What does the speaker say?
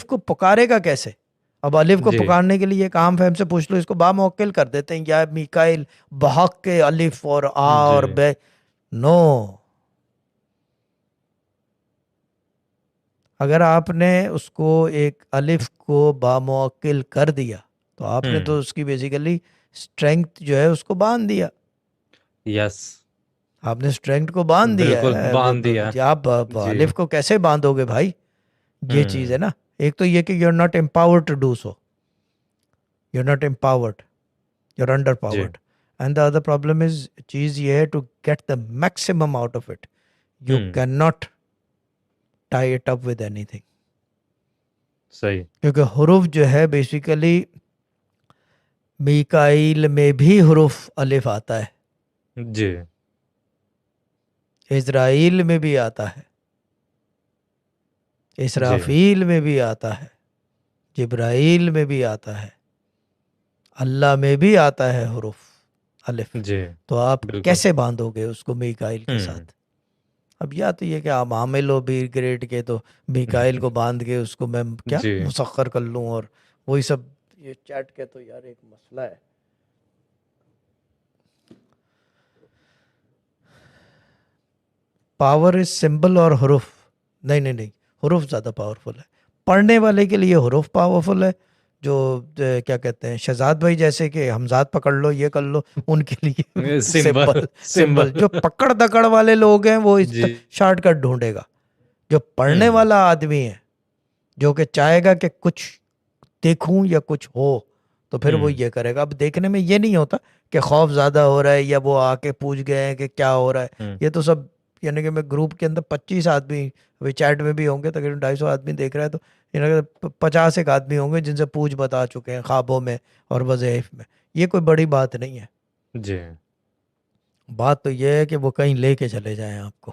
الف کو پکارے گا کیسے؟ اب الف کو جی پکارنے کے لیے ایک عام فہم سے پوچھ لو، اس کو با موکل کر دیتے ہیں، یا میکائل بحق کے الف اور آ جی اور بے. نو، اگر آپ نے اس کو ایک الف کو با موکل کر دیا تو آپ نے تو اس کی بیسیکلی اسٹرینگتھ جو ہے اس کو باندھ دیا. یس آپ نے اسٹرینگتھ کو باندھ دیا بالکل ہے. باندھ دیا. آپ جی الف کو کیسے باندھو گے بھائی؟ یہ چیز ہے نا. ایک تو یہ کہ you are not empowered to do so, you are not empowered, you are under جی powered. And the other problem is, چیز یہ ہے to get the maximum out of it you can not tie it up with اینی تھنگ. صحیح. کیونکہ حروف جو ہے بیسیکلی میکائیل میں بھی حروف الف آتا ہے، جی اسرائیل میں بھی آتا ہے، جی اسرافیل میں بھی آتا ہے، جبرائیل میں بھی آتا ہے، اللہ میں بھی آتا ہے حروف الف. جی تو آپ بالکل. کیسے باندھو گے اس کو میکائیل کے ساتھ؟ اب یا تو یہ کہ آپ عامل ہو بی گریڈ کے تو میکائیل کو باندھ کے اس کو میں کیا جی مسخر کر لوں، اور وہی سب. یہ چیٹ کے تو یار ایک مسئلہ ہے. پاور از سمبل اور حروف نہیں حروف زیادہ پاورفل ہے. پڑھنے والے کے لیے حروف پاورفل ہے، جو کیا کہتے ہیں شہزاد بھائی جیسے کہ حمزات پکڑ لو یہ کر لو، ان کے لیے سمبل سمبل. جو پکڑ دکڑ والے لوگ ہیں وہ اس جی شارٹ کٹ ڈھونڈے گا. جو پڑھنے والا آدمی ہے، جو کہ چاہے گا کہ کچھ دیکھوں یا کچھ ہو، تو پھر وہ یہ کرے گا. اب دیکھنے میں یہ نہیں ہوتا کہ خوف زیادہ ہو رہا ہے یا وہ آ کے پوچھ گئے ہیں کہ کیا ہو رہا ہے. یہ تو سب یعنی کہ میں گروپ کے اندر 25 آدمی ابھی چیٹ میں بھی ہوں گے، تقریباً 250 آدمی دیکھ رہا ہے، تو 50 ایک آدمی ہوں گے جن سے پوچھ بتا چکے ہیں خوابوں میں اور وظائف میں. یہ کوئی بڑی بات نہیں ہے. جی بات تو یہ ہے کہ وہ کہیں لے کے چلے جائیں آپ کو.